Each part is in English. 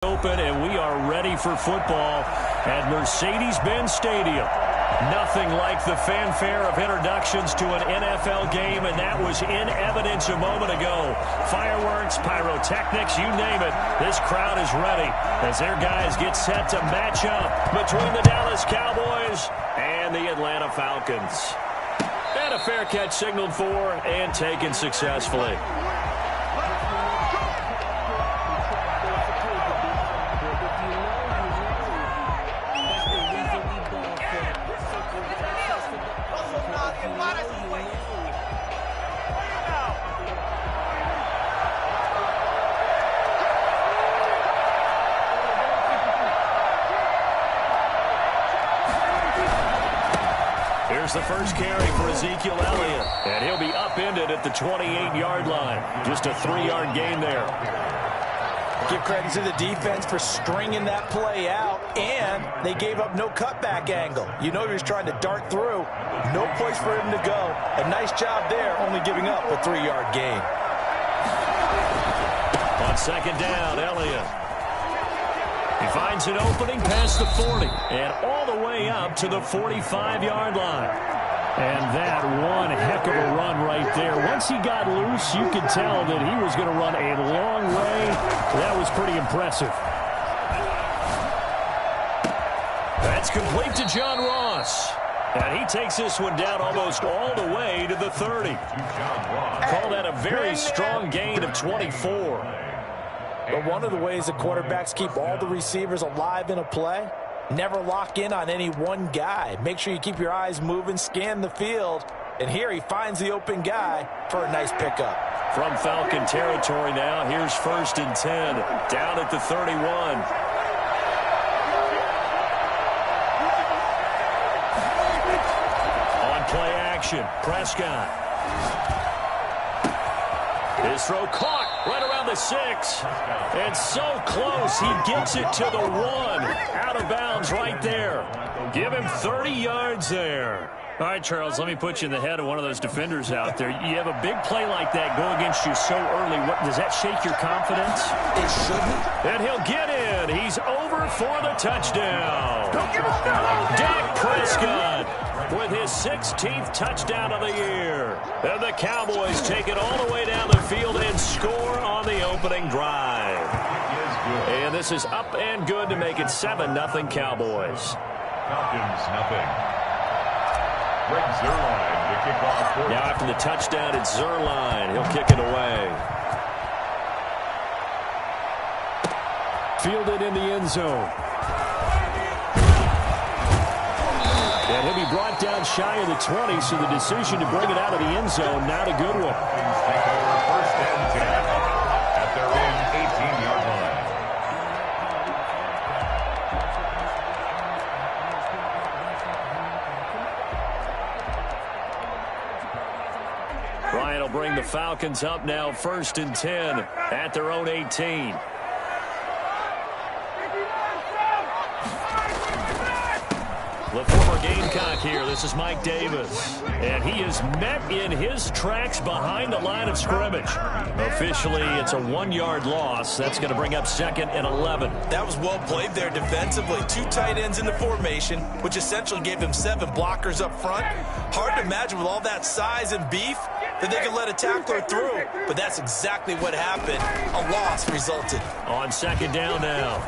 Open, and we are ready for football at Mercedes-Benz Stadium. Nothing like the fanfare of introductions to an NFL game, and that was in evidence a moment ago. Fireworks, pyrotechnics, you name it. This crowd is ready as their guys get set to match up between the Dallas Cowboys and the Atlanta Falcons. And a fair catch signaled for and taken successfully. Here's the first carry for Ezekiel Elliott, and he'll be upended at the 28-yard line. Just a 3-yard gain there. Give credit to the defense for stringing that play out, and they gave up no cutback angle. You know he was trying to dart through. No place for him to go. A nice job there, only giving up a 3-yard gain. On second down, Elliott. He finds an opening past the 40 and all the way up to the 45-yard line. And that one heck of a run right there. Once he got loose, you could tell that he was going to run a long way. That was pretty impressive. That's complete to John Ross. And he takes this one down almost all the way to the 30. Call that a very strong gain of 24. But one of the ways that quarterbacks keep all the receivers alive in a play, never lock in on any one guy. Make sure you keep your eyes moving, scan the field. And here he finds the open guy for a nice pickup. From Falcon territory now, here's 1st and 10, down at the 31. On play action, Prescott. His throw caught right around the 6. And so close, he gets it to the 1. Out of bounds right there. Give him 30 yards there. All right, Charles, let me put you in the head of one of those defenders out there. You have a big play like that go against you so early. Does that shake your confidence? It shouldn't. And he'll get in. He's over for the touchdown. Dak Prescott with his 16th touchdown of the year. And the Cowboys take it all the way down the field and score on the opening drive. And this is up and good to make it 7-0 Cowboys. Falcons, nothing. Greg Zuerlein to kick off. Now after the touchdown, it's Zuerlein. He'll kick it away. Fielded in the end zone. And he'll be brought down shy of the 20, so the decision to bring it out of the end zone, not a good one. Take over 1st and 10 at their own 18-yard line. Bryant will bring the Falcons up now 1st and 10 at their own 18. The former Gamecock here. This is Mike Davis. And he is met in his tracks behind the line of scrimmage. Officially, it's a 1-yard loss. That's going to bring up 2nd and 11. That was well played there defensively. 2 tight ends in the formation, which essentially gave him 7 blockers up front. Hard to imagine with all that size and beef that they could let a tackler through. But that's exactly what happened. A loss resulted. On 2nd down now.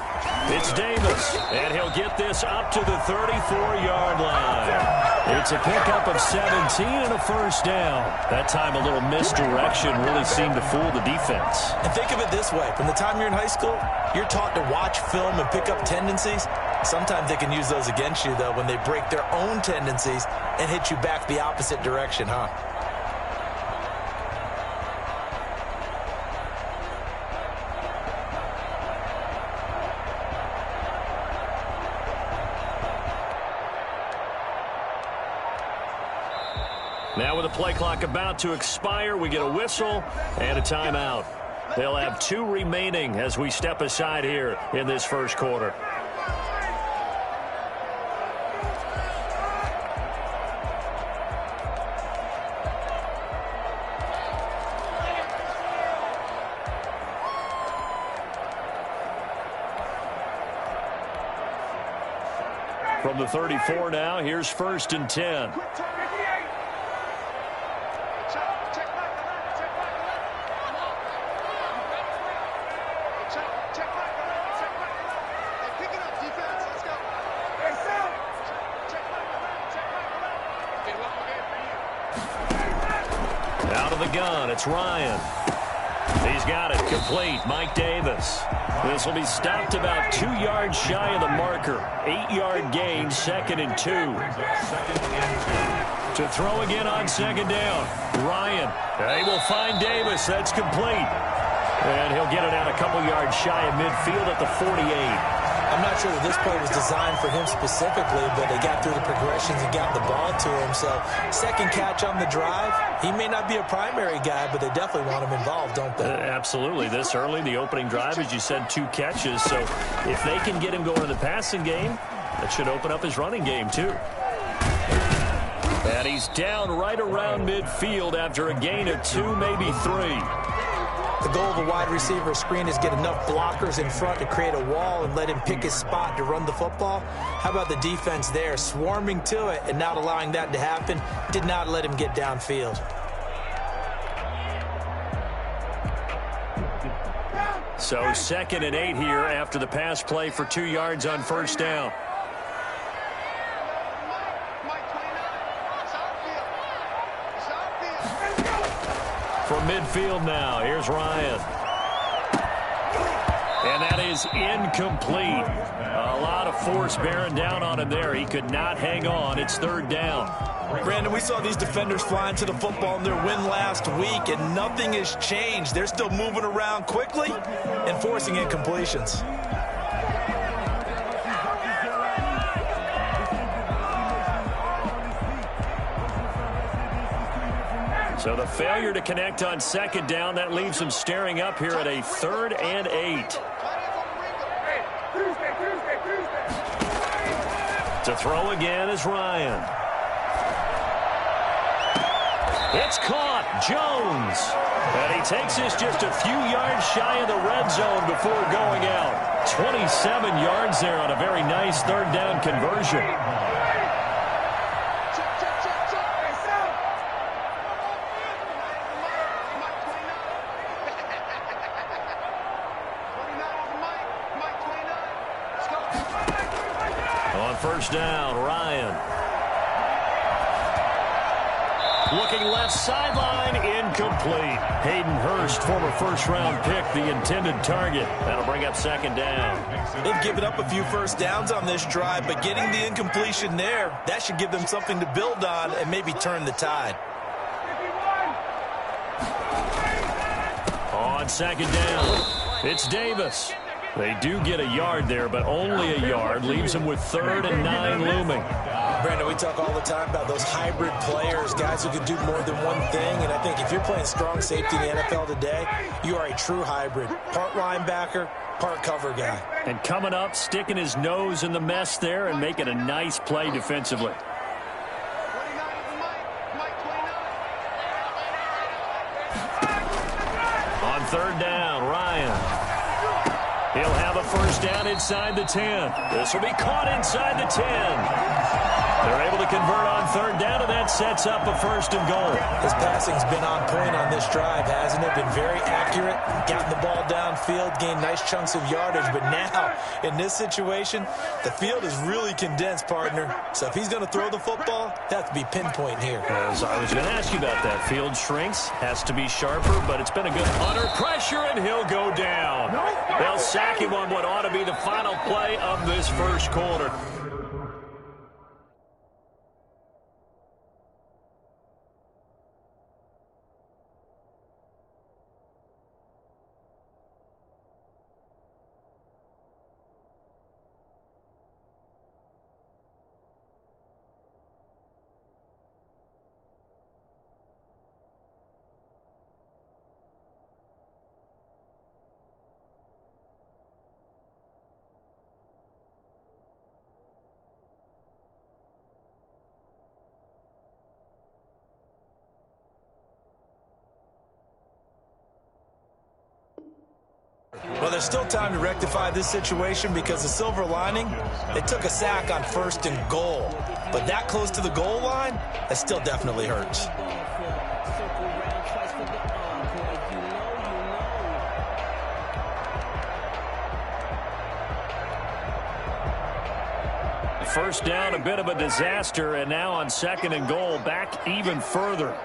It's Davis, and he'll get this up to the 34-yard line. It's a pickup of 17 and a 1st down. That time a little misdirection really seemed to fool the defense. And think of it this way. From the time you're in high school, you're taught to watch film and pick up tendencies. Sometimes they can use those against you, though, when they break their own tendencies and hit you back the opposite direction, huh? Now with the play clock about to expire, we get a whistle and a timeout. They'll have 2 remaining as we step aside here in this first quarter. From the 34 now, here's 1st and 10. Out of the gun, it's Ryan. He's got it, complete. Mike Davis. This will be stopped about 2 yards shy of the marker. 8-yard gain, 2nd and 2. To throw again on 2nd down. Ryan, he will find Davis. That's complete. And he'll get it out a couple yards shy of midfield at the 48. I'm not sure that this play was designed for him specifically, but they got through the progressions and got the ball to him. So, second catch on the drive. He may not be a primary guy, but they definitely want him involved, don't they? Absolutely. This early, the opening drive, as you said, 2 catches. So, if they can get him going in the passing game, that should open up his running game, too. And he's down right around midfield after a gain of 2, maybe 3. The goal of a wide receiver screen is get enough blockers in front to create a wall and let him pick his spot to run the football. How about the defense there, swarming to it and not allowing that to happen? Did not let him get downfield. So 2nd and 8 here after the pass play for 2 yards on 1st down. From midfield now, here's Ryan. And that is incomplete. A lot of force bearing down on him there. He could not hang on. It's 3rd down. Brandon, we saw these defenders flying to the football in their win last week, and nothing has changed. They're still moving around quickly and forcing incompletions. So the failure to connect on 2nd down, that leaves him staring up here at a 3rd and 8. To throw again is Ryan. It's caught. Jones. And he takes this just a few yards shy of the red zone before going out. 27 yards there on a very nice 3rd down conversion. On 1st down, Ryan. Looking left sideline, incomplete. Hayden Hurst, former 1st-round pick, the intended target. That'll bring up 2nd down. They've given up a few first downs on this drive, but getting the incompletion there, that should give them something to build on and maybe turn the tide. On 2nd down, it's Davis. They do get a yard there, but only a yard. Leaves them with 3rd and 9 looming. Brandon, we talk all the time about those hybrid players, guys who can do more than one thing. And I think if you're playing strong safety in the NFL today, you are a true hybrid. Part linebacker, part cover guy. And coming up, sticking his nose in the mess there and making a nice play defensively. On 3rd down, Ryan. He'll have a 1st down inside the 10. This will be caught inside the 10. They're able to convert on 3rd down, and that sets up a 1st and goal. His passing's been on point on this drive, hasn't it? Been very accurate, gotten the ball downfield, gained nice chunks of yardage. But now, in this situation, the field is really condensed, partner. So if he's going to throw the football, that has to be pinpoint here. As I was going to ask you about that. Field shrinks, has to be sharper, but it's been a good under pressure, and he'll go down. They'll sack him on what ought to be the final play of this 1st quarter. Well, there's still time to rectify this situation because the silver lining, they took a sack on 1st and goal. But that close to the goal line, that still definitely hurts. First down, a bit of a disaster, and now on 2nd and goal, back even further.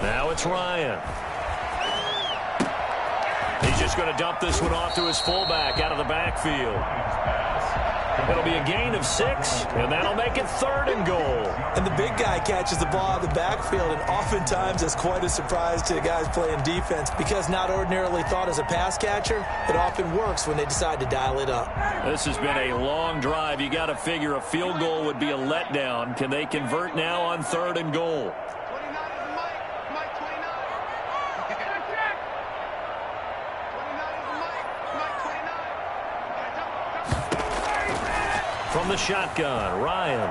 Now it's Ryan. He's just going to dump this one off to his fullback out of the backfield. It'll be a gain of 6, and that'll make it 3rd and goal. And the big guy catches the ball out of the backfield, and oftentimes it's quite a surprise to the guys playing defense because not ordinarily thought as a pass catcher, it often works when they decide to dial it up. This has been a long drive. You got to figure a field goal would be a letdown. Can they convert now on 3rd and goal? From the shotgun, Ryan.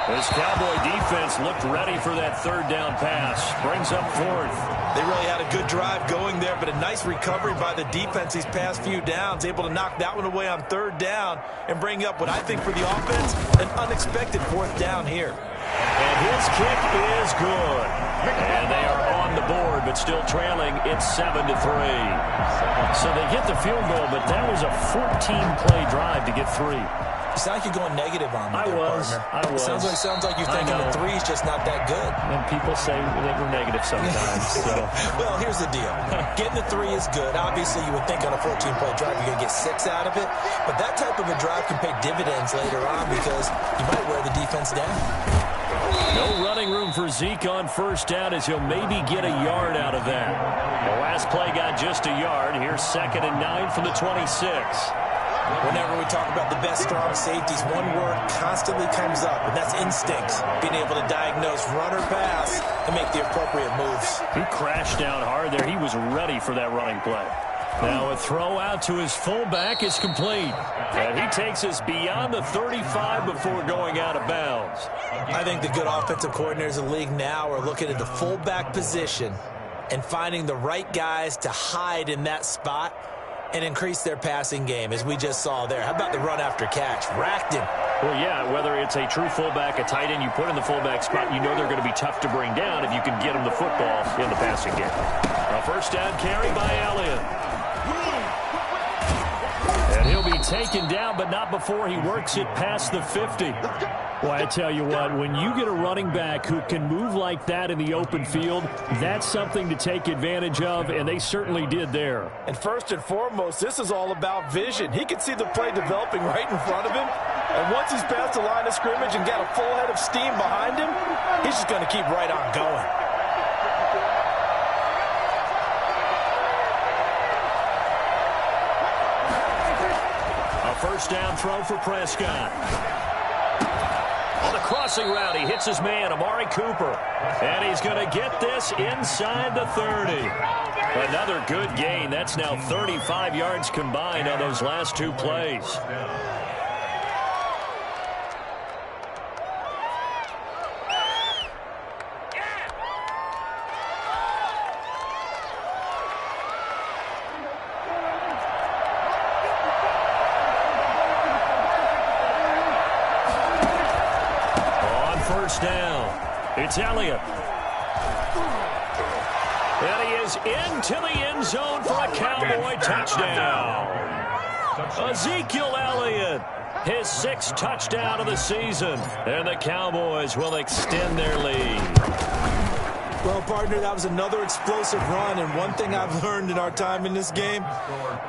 This Cowboy defense looked ready for that 3rd down pass. Brings up 4th. They really had a good drive going there, but a nice recovery by the defense these past few downs, able to knock that one away on 3rd down and bring up what I think for the offense, an unexpected 4th down here. And his kick is good. And they are on the board, but still trailing. It's 7-3. So they get the field goal, but that was a 14-play drive to get 3. You sound like you're going negative on me I there, was. Sounds like you're thinking the 3's just not that good. And people say that we're negative sometimes. So. Well, here's the deal. Getting the 3 is good. Obviously, you would think on a 14-play drive you're going to get 6 out of it. But that type of a drive can pay dividends later on because you might wear the defense down. No running room for Zeke on 1st down as he'll maybe get a yard out of that. The last play got just a yard. Here's 2nd and 9 from the 26. Whenever we talk about the best strong safeties, one word constantly comes up, and that's instincts. Being able to diagnose run or pass and make the appropriate moves. He crashed down hard there. He was ready for that running play. Now a throw out to his fullback is complete. And he takes us beyond the 35 before going out of bounds. I think the good offensive coordinators in the league now are looking at the fullback position and finding the right guys to hide in that spot and increase their passing game, as we just saw there. How about the run after catch? Racked him. Well, yeah, whether it's a true fullback, a tight end you put in the fullback spot, you know they're going to be tough to bring down if you can get them the football in the passing game. A 1st down carry by Elliott. And he'll be taken down, but not before he works it past the 50. Well, I tell you what, when you get a running back who can move like that in the open field, that's something to take advantage of, and they certainly did there. And first and foremost, this is all about vision. He can see the play developing right in front of him, and once he's past the line of scrimmage and got a full head of steam behind him, he's just going to keep right on going. A 1st down throw for Prescott. On the crossing route, he hits his man, Amari Cooper. And he's going to get this inside the 30. Another good gain. That's now 35 yards combined on those last 2 plays. Down. It's Elliott. And he is into the end zone for a Cowboy touchdown. Ezekiel Elliott, his 6th touchdown of the season. And the Cowboys will extend their lead. Well, partner, that was another explosive run, and one thing I've learned in our time in this game,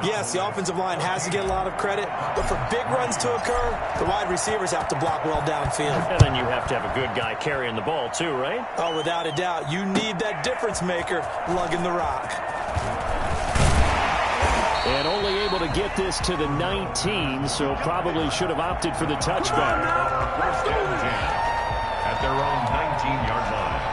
yes, the offensive line has to get a lot of credit, but for big runs to occur, the wide receivers have to block well downfield. And then you have to have a good guy carrying the ball too, right? Oh, without a doubt. You need that difference maker lugging the rock. And only able to get this to the 19, so probably should have opted for the touchback. 1st and 10 at their own 19-yard line.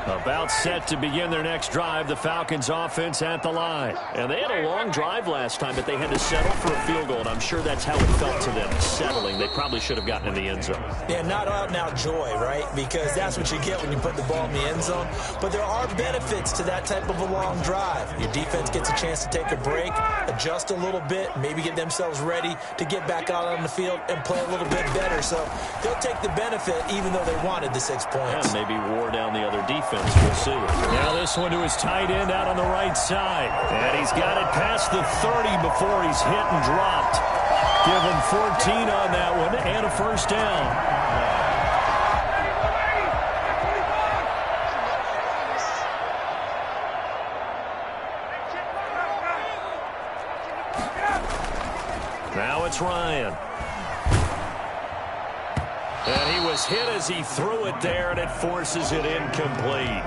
About set to begin their next drive, the Falcons offense at the line. And they had a long drive last time, but they had to settle for a field goal, and I'm sure that's how it felt to them, settling. They probably should have gotten in the end zone. Yeah, not out and out joy, right? Because that's what you get when you put the ball in the end zone. But there are benefits to that type of a long drive. Your defense gets a chance to take a break, adjust a little bit, maybe get themselves ready to get back out on the field and play a little bit better. So they'll take the benefit even though they wanted the 6 points. And maybe wore down the other defense. We'll see. Now this one to his tight end out on the right side. And he's got it past the 30 before he's hit and dropped. Give him 14 on that one and a first down. Now it's Ryan. And he was hit as he threw it there, and it forces it incomplete.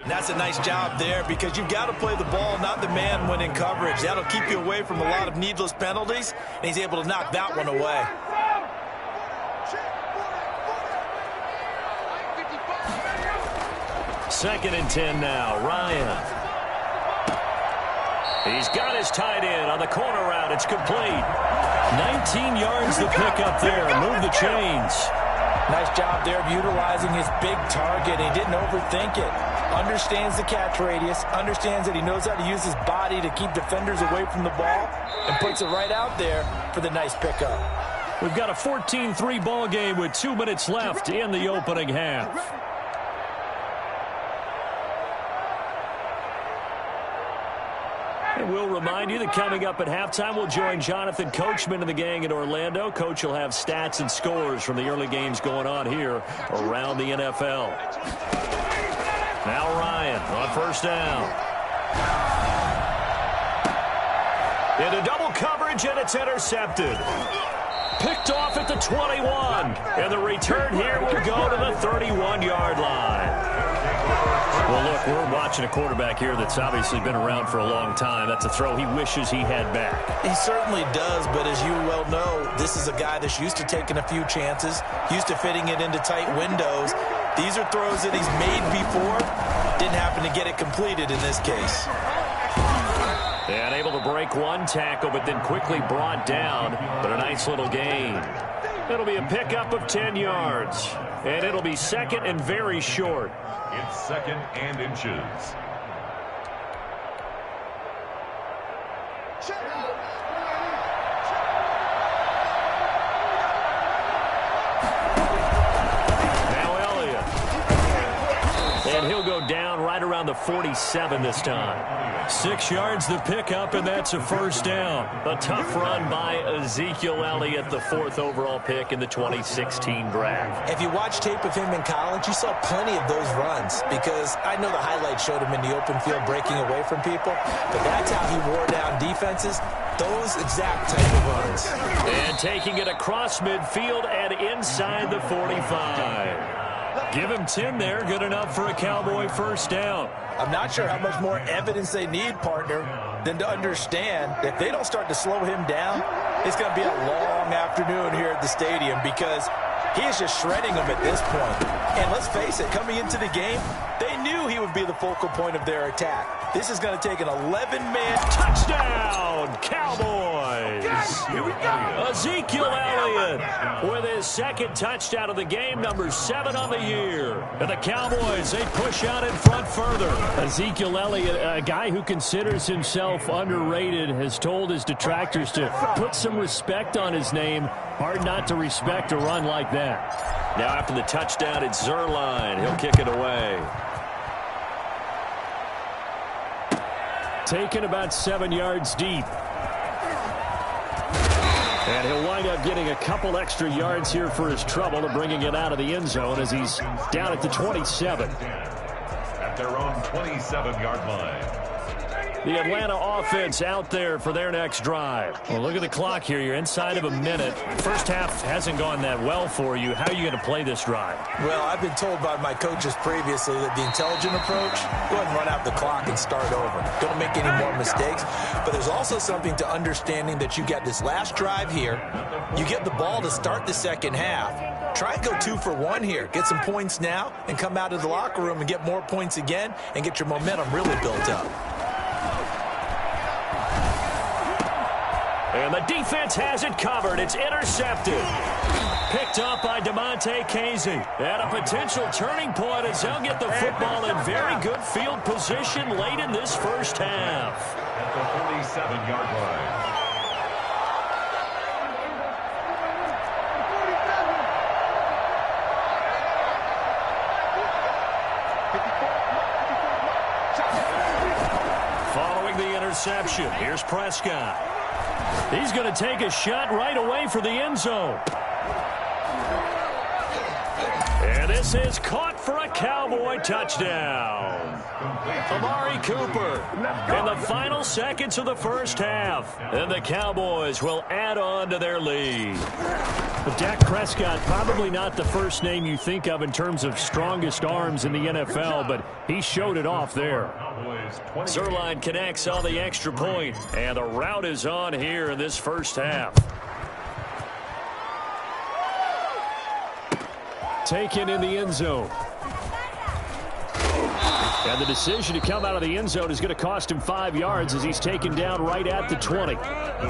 That's a nice job there because you've got to play the ball, not the man when in coverage. That'll keep you away from a lot of needless penalties, and he's able to knock that one away. Second and 10 now. Ryan. He's got his tight end on the corner route. It's complete. 19 yards the pickup there. Move the chains. Nice job there of utilizing his big target. He didn't overthink it. Understands the catch radius. Understands that he knows how to use his body to keep defenders away from the ball. And puts it right out there for the nice pickup. We've got a 14-3 ball game with 2 minutes left in the opening half. And we'll remind you that coming up at halftime, we'll join Jonathan Coachman and the gang in Orlando. Coach will have stats and scores from the early games going on here around the NFL. Now Ryan on first down. Into double coverage, and it's intercepted. Picked off at the 21. And the return here will go to the 31-yard line. Well, look, we're watching a quarterback here that's obviously been around for a long time. That's a throw he wishes he had back. He certainly does, but as you well know, this is a guy that's used to taking a few chances, used to fitting it into tight windows. These are throws that he's made before. Didn't happen to get it completed in this case. And able to break one tackle, but then quickly brought down. But a nice little gain. It'll be a pickup of 10 yards. And it'll be second and very short. It's second and inches. Now Elliott. And he'll go down right around the 47 this time. 6 yards the pickup, and that's a first down. A tough run by Ezekiel Elliott, the 4th overall pick in the 2016 draft. If you watch tape of him in college, you saw plenty of those runs because I know the highlights showed him in the open field breaking away from people, but that's how he wore down defenses, those exact type of runs. And taking it across midfield and inside the 45. Give him 10 there, good enough for a Cowboy first down. I'm not sure how much more evidence they need, partner, than to understand that if they don't start to slow him down, it's going to be a long afternoon here at the stadium because he is just shredding them at this point. And let's face it, coming into the game, they knew he would be the focal point of their attack. This is going to take an 11-man touchdown, Cowboys. Here we go. Ezekiel Elliott with his second touchdown of the game, number 7 on the year. And the Cowboys, they push out in front further. Ezekiel Elliott, a guy who considers himself underrated, has told his detractors to put some respect on his name. Hard not to respect a run like that. Now after the touchdown, it's Zuerlein. He'll kick it away. Taken about 7 yards deep. And he'll wind up getting a couple extra yards here for his trouble and bringing it out of the end zone as he's down at the 27. At their own 27-yard line. The Atlanta offense out there for their next drive. Well, look at the clock here. You're inside of a minute. First half hasn't gone that well for you. How are you going to play this drive? Well, I've been told by my coaches previously that the intelligent approach, go ahead and run out the clock and start over. Don't make any more mistakes. But there's also something to understanding that you got this last drive here. You get the ball to start the second half. Try and go 2 for 1 here. Get some points now and come out of the locker room and get more points again and get your momentum really built up. And the defense has it covered. It's intercepted. Picked up by Damontae Kazee. And a potential turning point as they'll get the football in very good field position late in this first half. At the 47-yard line. Following the interception, here's Prescott. He's going to take a shot right away for the end zone. And this is caught for a Cowboy touchdown. Amari Cooper in the final seconds of the first half. And the Cowboys will add on to their lead. But Dak Prescott, probably not the first name you think of in terms of strongest arms in the NFL, but he showed it off there. Zuerlein connects on the extra point, and the route is on here in this first half. Taken in the end zone. And the decision to come out of the end zone is going to cost him 5 yards as he's taken down right at the 20. The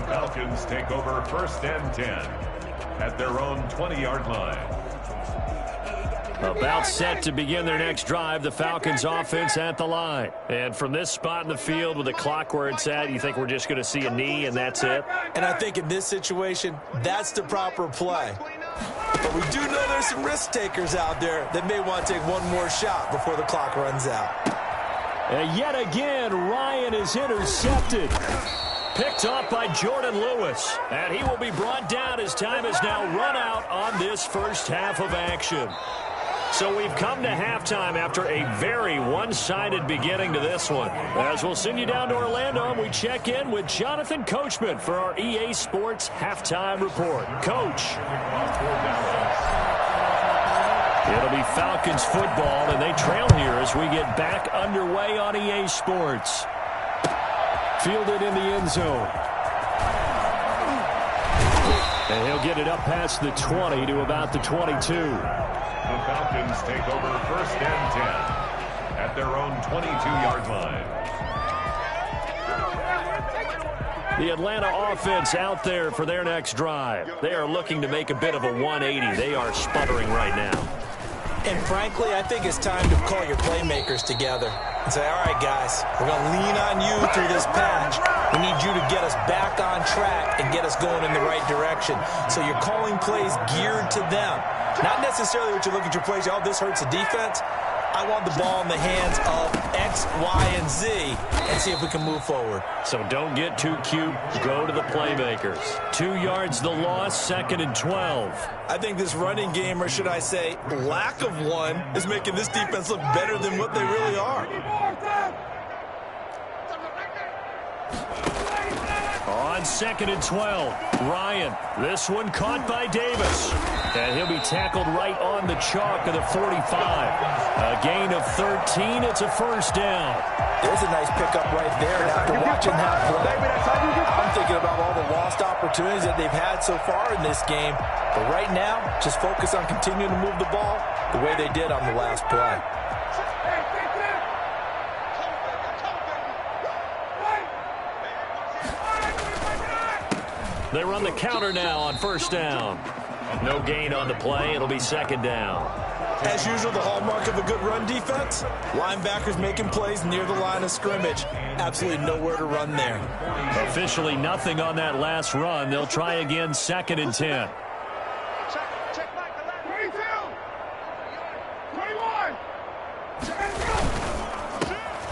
Falcons take over 1st and 10 at their own 20-yard line. About set to begin their next drive, the Falcons offense at the line. And from this spot in the field with the clock where it's at, you think we're just going to see a knee and that's it? And I think in this situation, that's the proper play. But we do know there's some risk takers out there that may want to take one more shot before the clock runs out. And yet again, Ryan is intercepted. Picked off by Jordan Lewis. And he will be brought down as time has now run out on this first half of action. So we've come to halftime after a very one-sided beginning to this one. As we'll send you down to Orlando, we check in with Jonathan Coachman for our EA Sports Halftime Report. Coach. It'll be Falcons football, and they trail here as we get back underway on EA Sports. Fielded in the end zone. And he'll get it up past the 20 to about the 22. The Falcons take over 1st and 10 at their own 22-yard line. The Atlanta offense out there for their next drive. They are looking to make a bit of a 180. They are sputtering right now. And frankly, I think it's time to call your playmakers together and say, all right, guys, we're going to lean on you through this patch. We need you to get us back on track and get us going in the right direction. So you're calling plays geared to them. Not necessarily what you look at your plays, oh, this hurts the defense. I want the ball in the hands of X, Y, and Z and see if we can move forward. So don't get too cute. Go to the playmakers. 2 yards the loss, 2nd and 12. I think this running game, or should I say lack of one, is making this defense look better than what they really are. On 2nd and 12, Ryan. This one caught by Davis. And he'll be tackled right on the chalk of the 45. A gain of 13. It's a first down. There's a nice pickup right there. And after watching that play, I'm thinking about all the lost opportunities that they've had so far in this game. But right now, just focus on continuing to move the ball the way they did on the last play. They run the counter now on first down. No gain on the play. It'll be 2nd down. As usual, the hallmark of a good run defense, linebackers making plays near the line of scrimmage. Absolutely nowhere to run there. Officially nothing on that last run. They'll try again 2nd and 10.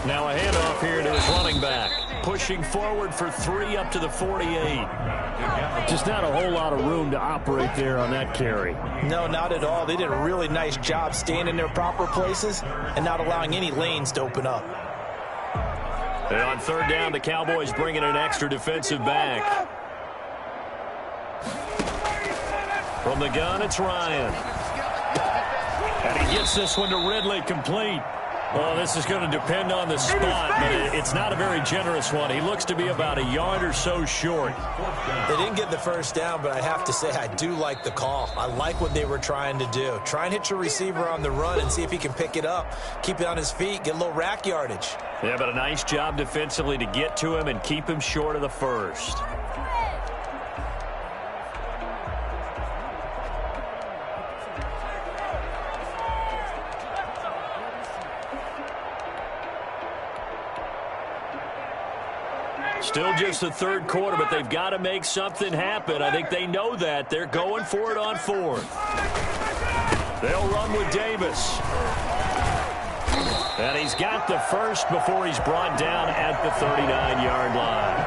Now a handoff here to his running back. Pushing forward for 3 up to the 48. Just not a whole lot of room to operate there on that carry. No, not at all. They did a really nice job staying in their proper places and not allowing any lanes to open up. And on third down, the Cowboys bring in an extra defensive back. From the gun, it's Ryan. And he gets this one to Ridley, complete. Well, this is going to depend on the spot, but it's not a very generous one. He looks to be about a yard or so short. They didn't get the first down, but I have to say I do like the call. I like what they were trying to do. Try and hit your receiver on the run and see if he can pick it up. Keep it on his feet, get a little rack yardage. Yeah, but a nice job defensively to get to him and keep him short of the first. Still just the third quarter, but they've got to make something happen. I think they know that. They're going for it on fourth. They'll run with Davis. And he's got the first before he's brought down at the 39-yard line.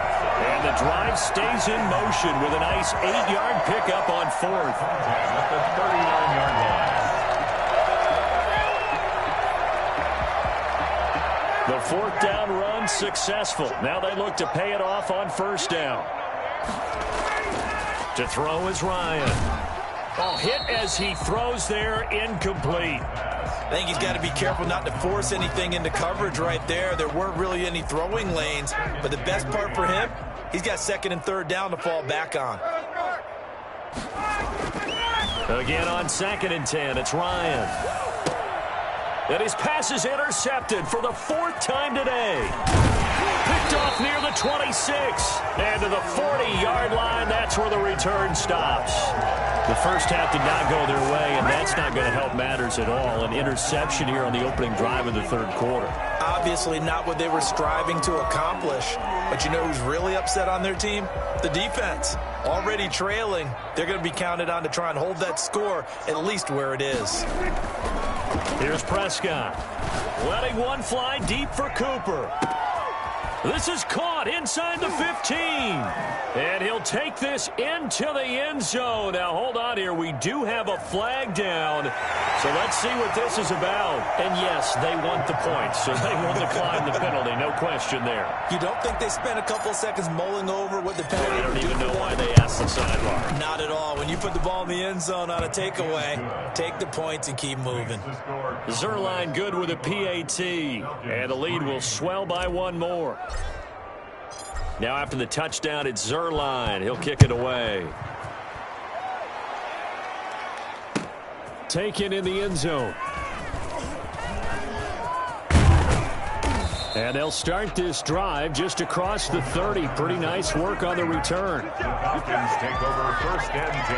And the drive stays in motion with a nice 8-yard pickup on fourth. At the 39-yard line. The fourth down run successful. Now they look to pay it off on first down. To throw is Ryan. Oh, hit as he throws there, incomplete. I think he's got to be careful not to force anything into coverage right there. There weren't really any throwing lanes, but the best part for him, he's got second and third down to fall back on. Again on second and 10, it's Ryan. And his pass is intercepted for the fourth time today. Picked off near the 26. And to the 40-yard line, that's where the return stops. The first half did not go their way, and that's not going to help matters at all. An interception here on the opening drive of the third quarter. Obviously not what they were striving to accomplish. But you know who's really upset on their team? The defense. Already trailing. They're going to be counted on to try and hold that score at least where it is. Here's Prescott. Letting one fly deep for Cooper. This is caught inside the 15. And he'll take this into the end zone. Now, hold on here. We do have a flag down. So let's see what this is about. And, yes, they want the points, so they will decline the penalty. No question there. You don't think they spent a couple of seconds mulling over what the penalty I don't even know why they asked the sideline. Not at all. When you put the ball in the end zone on a takeaway, take the points and keep moving. Zuerlein good with a PAT. And the lead will swell by one more. Now after the touchdown, it's Zuerlein. He'll kick it away. Taken in the end zone. And they'll start this drive just across the 30. Pretty nice work on the return. The Falcons take over first and 10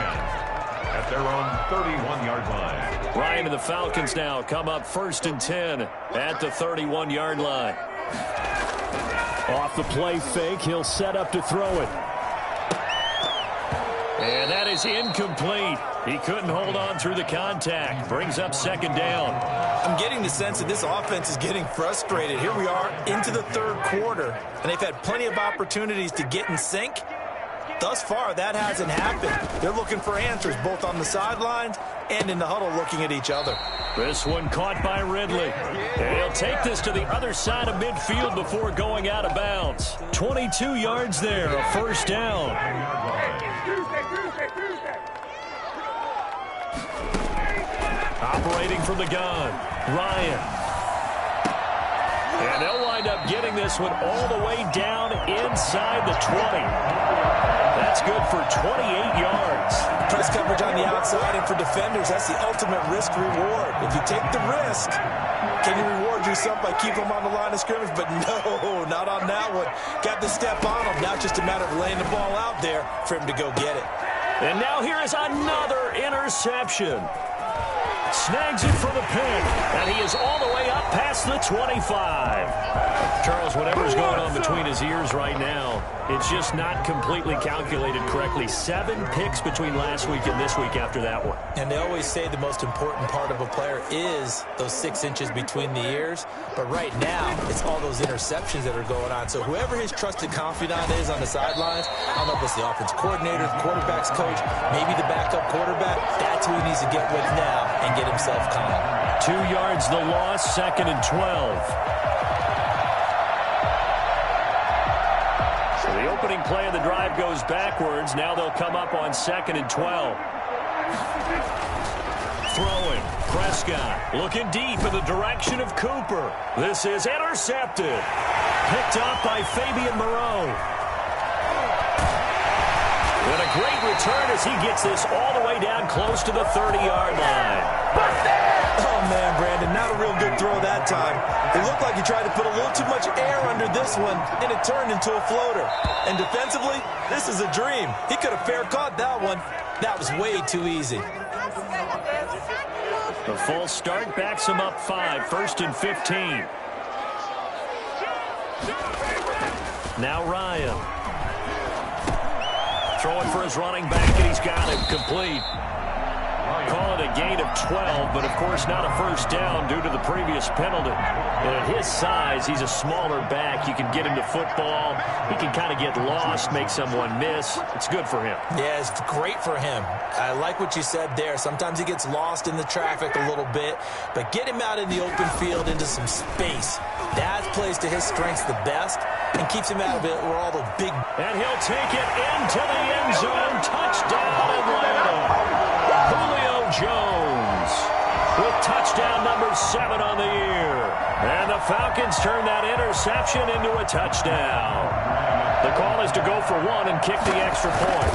at their own 31-yard line. Ryan and the Falcons now come up first and 10 at the 31-yard line. Off the play fake, he'll set up to throw it. And that is incomplete. He couldn't hold on through the contact. Brings up second down. I'm getting the sense that this offense is getting frustrated. Here we are into the third quarter, and they've had plenty of opportunities to get in sync. Thus far, that hasn't happened. They're looking for answers both on the sidelines and in the huddle looking at each other. This one caught by Ridley. And he'll take this to the other side of midfield before going out of bounds. 22 yards there, a first down. Operating from the gun, Ryan. And they'll wind up getting this one all the way down inside the 20. That's good for 28 yards. Press coverage on the outside, and for defenders, that's the ultimate risk-reward. If you take the risk, can you reward yourself by keeping them on the line of scrimmage? But no, not on that one. Got the step on him. Now it's just a matter of laying the ball out there for him to go get it. And now here is another interception. Snags it for the pick, and he is all the way up past the 25. Charles, whatever's going on between his ears right now, it's just not completely calculated correctly. 7 picks between last week and this week after that one. And they always say the most important part of a player is those 6 inches between the ears. But right now, it's all those interceptions that are going on. So whoever his trusted confidant is on the sidelines, I don't know if it's the offense coordinator, the quarterback's coach, maybe the backup quarterback, that's who he needs to get with now and get himself calm. 2 yards the loss, second and 12. opening play of the drive goes backwards. Now they'll come up on 2nd and 12. Throwing. Prescott looking deep in the direction of Cooper. This is intercepted. Picked up by Fabian Moreau. And a great return as he gets this all the way down close to the 30-yard line. Oh, man, Brandon, not a real good throw that time. It looked like he tried to put a little too much air under this one, and it turned into a floater. And defensively, this is a dream. He could have fair caught that one. That was way too easy. The full start backs him up 5, 1st and 15. Now Ryan. Throwing for his running back, and he's got it complete. Call it a gain of 12, but of course not a first down due to the previous penalty. And at his size, he's a smaller back. You can get him to football. He can kind of get lost, make someone miss. It's good for him. Yeah, it's great for him. I like what you said there. Sometimes he gets lost in the traffic a little bit, but get him out in the open field into some space. That plays to his strengths the best and keeps him out of it where all the big... And he'll take it into the end zone. Touchdown, Atlanta. Julio Jones with touchdown number 7 on the year. And the Falcons turn that interception into a touchdown. The call is to go for 1 and kick the extra point.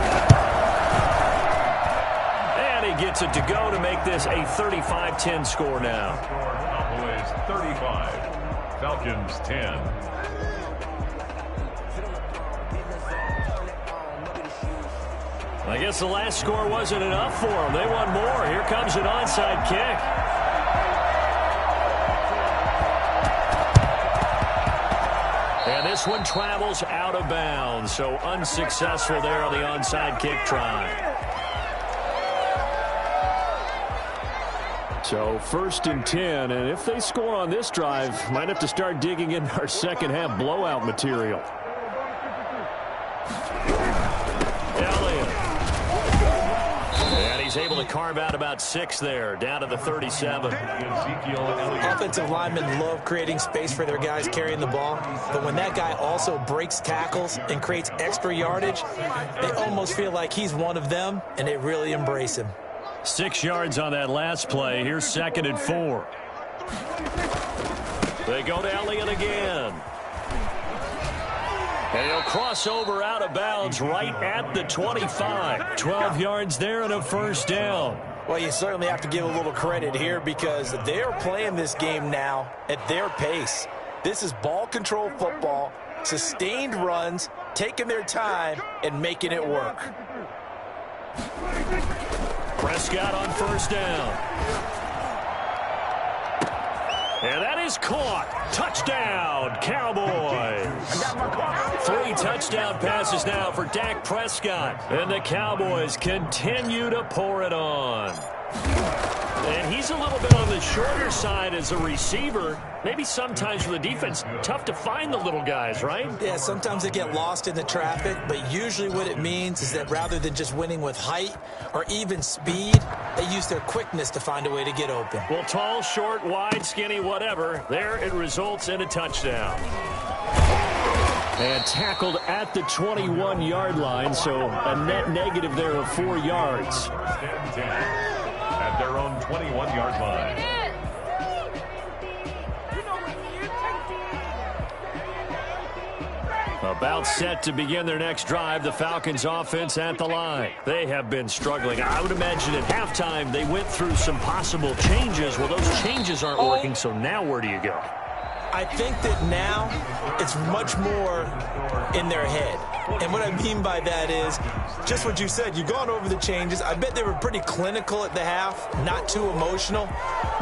And he gets it to go to make this a 35-10 score now. Cowboys 35, Falcons 10. I guess the last score wasn't enough for them. They want more. Here comes an onside kick. And this one travels out of bounds, so unsuccessful there on the onside kick try. So 1st and 10, and if they score on this drive, might have to start digging in our second half blowout material. He's able to carve out about 6 there, down to the 37. Offensive linemen love creating space for their guys carrying the ball, but when that guy also breaks tackles and creates extra yardage, they almost feel like he's one of them, and they really embrace him. 6 yards on that last play. Here's 2nd and 4. They go to Elliott again. And he'll cross over out of bounds right at the 25. 12 yards there and a first down. Well, you certainly have to give a little credit here because they're playing this game now at their pace. This is ball control football, sustained runs, taking their time, and making it work. Prescott on first down. And that is caught. Touchdown, Cowboys. 3 touchdown passes now for Dak Prescott. And the Cowboys continue to pour it on. And he's a little bit on the shorter side as a receiver. Maybe sometimes for the defense, tough to find the little guys, right? Yeah, sometimes they get lost in the traffic, but usually what it means is that rather than just winning with height or even speed, they use their quickness to find a way to get open. Well, tall, short, wide, skinny, whatever, there it results in a touchdown. And tackled at the 21-yard line, so a net negative there of 4 yards. At their own 21-yard line. About set to begin their next drive, the Falcons offense at the line. They have been struggling. I would imagine at halftime they went through some possible changes. Well, those changes aren't working, so now where do you go? I think that now it's much more in their head. And what I mean by that is just what you said. You've gone over the changes. I bet they were pretty clinical at the half, not too emotional.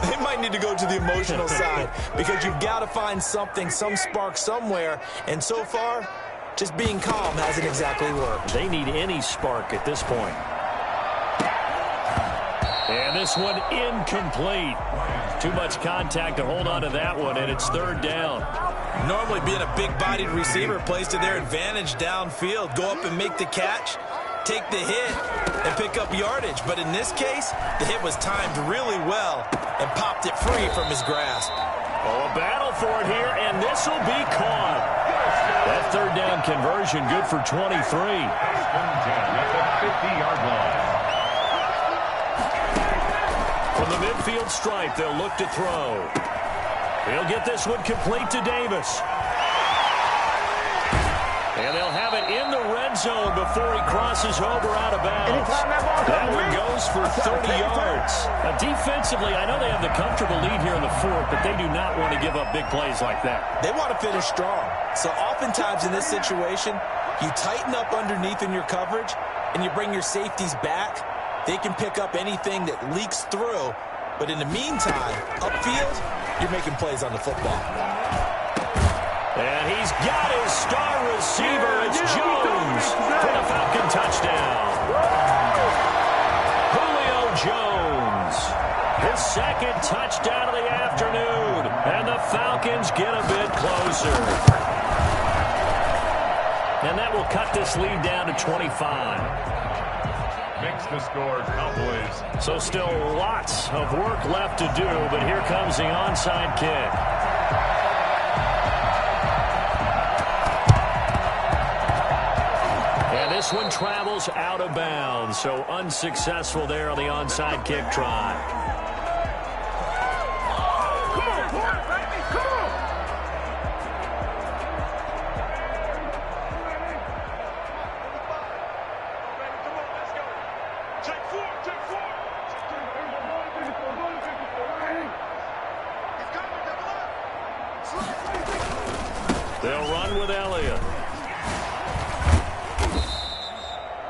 They might need to go to the emotional side because you've got to find something, some spark somewhere. And so far, just being calm hasn't exactly worked. They need any spark at this point. And this one incomplete. Too much contact to hold on to that one, and it's 3rd down. Normally being a big-bodied receiver plays to their advantage downfield. Go up and make the catch, take the hit, and pick up yardage. But in this case, the hit was timed really well and popped it free from his grasp. Oh, a battle for it here, and this will be caught. That third down conversion good for 23. First and 10 at the 50-yard line. From the midfield stripe, they'll look to throw. He'll get this one complete to Davis. And they'll have it in the red zone before he crosses over out of bounds. That one goes for 30 yards. Now, defensively, I know they have the comfortable lead here in the fourth, but they do not want to give up big plays like that. They want to finish strong. So oftentimes in this situation, you tighten up underneath in your coverage, and you bring your safeties back. They can pick up anything that leaks through. But in the meantime, upfield, you're making plays on the football. And he's got his star receiver. It's Jones for the Falcon touchdown. Julio Jones, his second touchdown of the afternoon. And the Falcons get a bit closer. And that will cut this lead down to 25. Makes the score, Cowboys. So still lots of work left to do, but here comes the onside kick. This one travels out of bounds, so unsuccessful there on the onside kick try. Come on, baby, come on. Come on, let's go. Take four. They'll run with Elliott.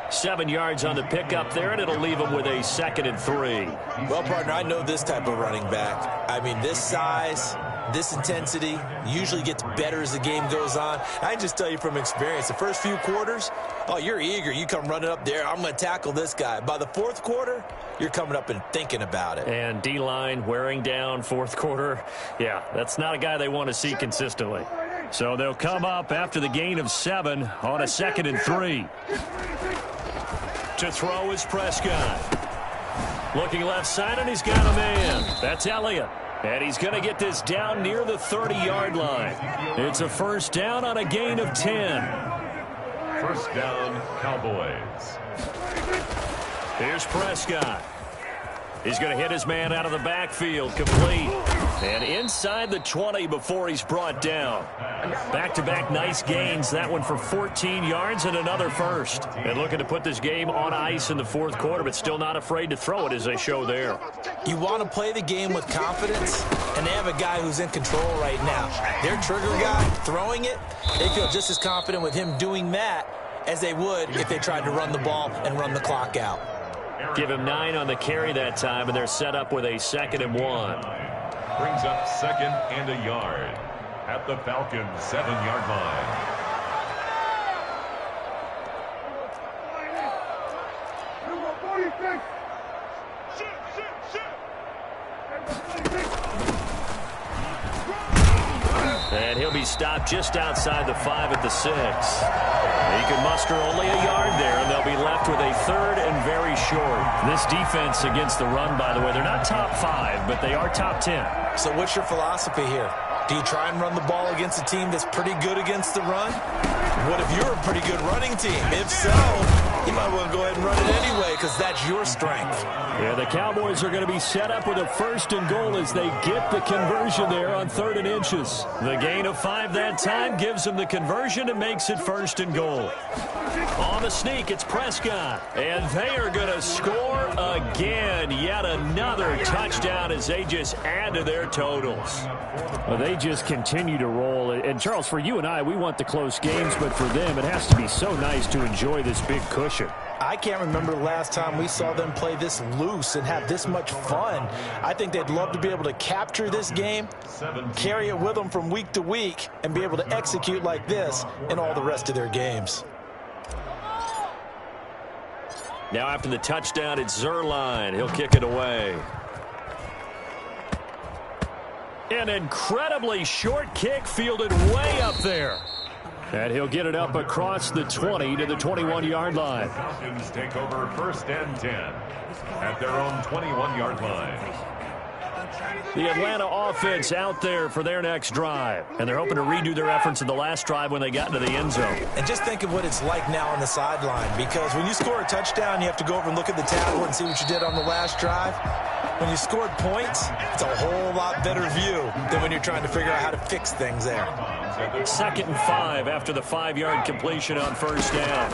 7 yards on the pickup there, and it'll leave them with a 2nd and 3. Well, partner, I know this type of running back. I mean, this size, this intensity usually gets better as the game goes on. I can just tell you from experience, the first few quarters, oh, you're eager. You come running up there, I'm going to tackle this guy. By the fourth quarter, you're coming up and thinking about it. And D-line wearing down fourth quarter. Yeah, that's not a guy they want to see consistently. So they'll come up after the gain of 7 on a 2nd and 3. To throw is Prescott. Looking left side, and he's got a man. That's Elliott. And he's going to get this down near the 30-yard line. It's a first down on a gain of 10. First down, Cowboys. Here's Prescott. He's going to hit his man out of the backfield, complete. And inside the 20 before he's brought down. Back-to-back nice gains. That one for 14 yards and another first. And looking to put this game on ice in the fourth quarter, but still not afraid to throw it as they show there. You want to play the game with confidence, and they have a guy who's in control right now. Their trigger guy throwing it, they feel just as confident with him doing that as they would if they tried to run the ball and run the clock out. Give him 9 on the carry that time, and they're set up with a 2nd and 1. Brings up 2nd and a yard at the Falcons' 7-yard line. And he'll be stopped just outside the 5 at the 6. He can muster only a yard there, and they'll be left with a 3rd and very short. This defense against the run, by the way, they're not top 5, but they are top 10. So what's your philosophy here? Do you try and run the ball against a team that's pretty good against the run? What if you're a pretty good running team? If so, you might want to go ahead and run it anyway because that's your strength. Yeah, the Cowboys are going to be set up with a 1st and goal as they get the conversion there on 3rd and inches. The gain of 5 that time gives them the conversion and makes it 1st and goal. On the sneak, it's Prescott. And they are going to score again. Yet another touchdown as they just add to their totals. Well, they just continue to roll. And, Charles, for you and I, we want the close games, but for them, it has to be so nice to enjoy this big cushion. I can't remember the last time we saw them play this loose and have this much fun. I think they'd love to be able to capture this game, carry it with them from week to week, and be able to execute like this in all the rest of their games. Now after the touchdown, it's Zuerlein. He'll kick it away. An incredibly short kick fielded way up there. And he'll get it up across the 20 to the 21-yard line. Falcons take over 1st and 10 at their own 21-yard line. The Atlanta offense out there for their next drive. And they're hoping to redo their efforts in the last drive when they got into the end zone. And just think of what it's like now on the sideline, because when you score a touchdown, you have to go over and look at the tablet and see what you did on the last drive. When you scored points, it's a whole lot better view than when you're trying to figure out how to fix things there. 2nd and 5 after the 5-yard completion on first down.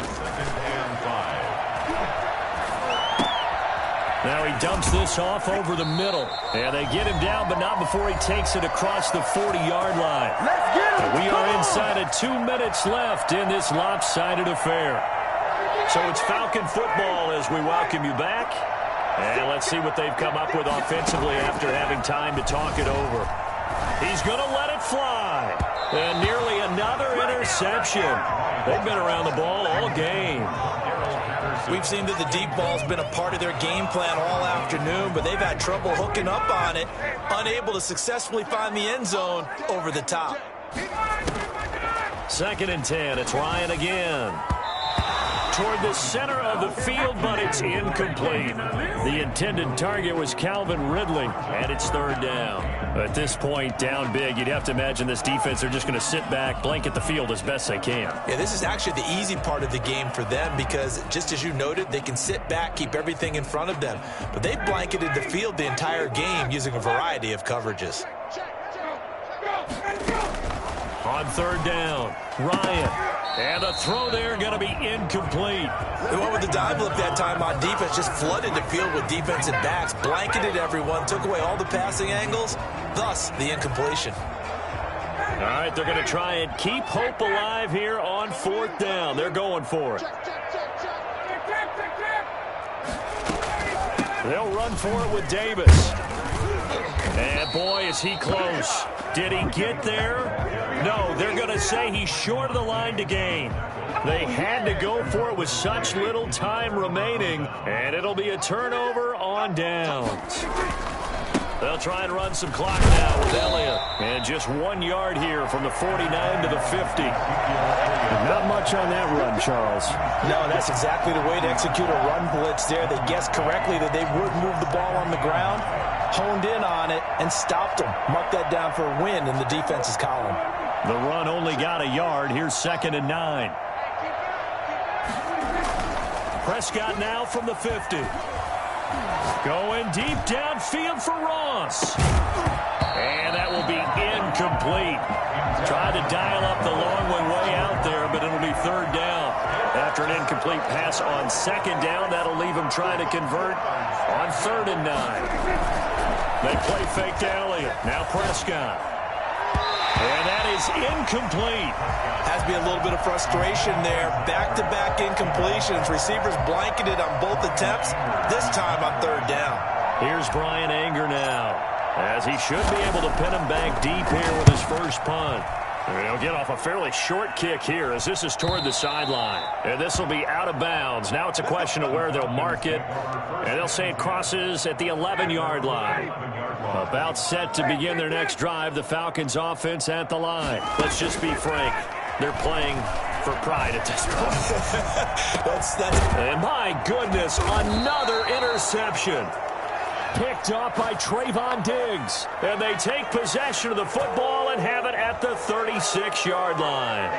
Now he dumps this off over the middle. And they get him down, but not before he takes it across the 40-yard line. Let's get him. We are inside of 2 minutes left in this lopsided affair. So it's Falcon football as we welcome you back. And let's see what they've come up with offensively after having time to talk it over. He's going to let it fly. And nearly another interception. They've been around the ball all game. We've seen that the deep ball's been a part of their game plan all afternoon, but they've had trouble hooking up on it, unable to successfully find the end zone over the top. 2nd and 10. It's Ryan again. Toward the center of the field, but it's incomplete. The intended target was Calvin Ridley, and it's 3rd down. At this point, down big, you'd have to imagine this defense are just going to sit back, blanket the field as best they can. Yeah, this is actually the easy part of the game for them because, just as you noted, they can sit back, keep everything in front of them. But they've blanketed the field the entire game using a variety of coverages. On 3rd down, Ryan. And the throw there going to be incomplete. They went with the dive look that time on defense, just flooded the field with defensive backs, blanketed everyone, took away all the passing angles, thus the incompletion. All right, they're going to try and keep hope alive here on 4th down. They're going for it. They'll run for it with Davis. And boy, is he close. Did he get there? No, they're going to say he's short of the line to gain. They had to go for it with such little time remaining, and it'll be a turnover on downs. They'll try and run some clock now with Elliott. And just 1 yard here from the 49 to the 50. Not much on that run, Charles. No, that's exactly the way to execute a run blitz there. They guessed correctly that they would move the ball on the ground, honed in on it, and stopped them. Mark that down for a win in the defense's column. The run only got a yard. Here's 2nd and 9. Prescott now from the 50. Going deep downfield for Ross. And that will be incomplete. Tried to dial up the long one way out there, but it'll be 3rd down. After an incomplete pass on 2nd down, that'll leave him trying to convert on 3rd and 9. They play fake to Elliott. Now Prescott. And that is incomplete. Has to be a little bit of frustration there. Back-to-back incompletions. Receivers blanketed on both attempts, this time on 3rd down. Here's Brian Anger now, as he should be able to pin him back deep here with his first punt. He'll get off a fairly short kick here as this is toward the sideline. And this will be out of bounds. Now it's a question of where they'll mark it. And they'll say it crosses at the 11-yard line. About set to begin their next drive, the Falcons offense at the line. Let's just be frank. They're playing for pride at this point. And my goodness, another interception. Picked off by Trayvon Diggs. And they take possession of the football and have it at the 36-yard line.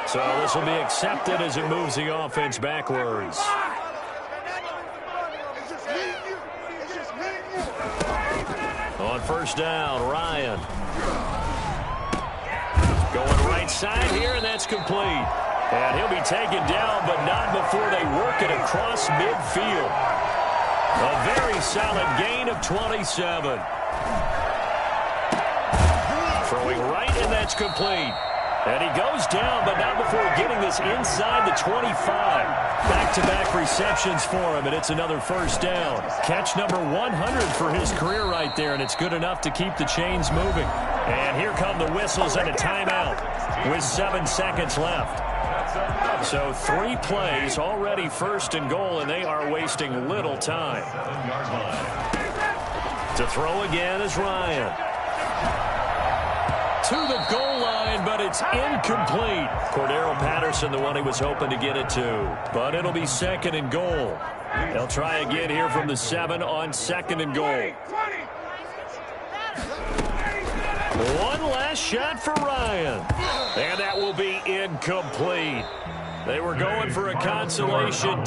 So this will be accepted as it moves the offense backwards. On 1st down, Ryan. Going right side here, and that's complete. And he'll be taken down, but not before they work it across midfield. A very solid gain of 27. Throwing right, and that's complete. And he goes down, but not before getting this inside the 25. Back-to-back receptions for him, and it's another 1st down. Catch number 100 for his career right there, and it's good enough to keep the chains moving. And here come the whistles and a timeout with 7 seconds left. So 3 plays, already 1st and goal, and they are wasting little time. To throw again is Ryan. To the goal line, but it's incomplete. Cordero Patterson, the one he was hoping to get it to. But it'll be 2nd and goal. They'll try again here from the 7 on 2nd and goal. One last shot for Ryan. And that will be incomplete. They were going for a consolation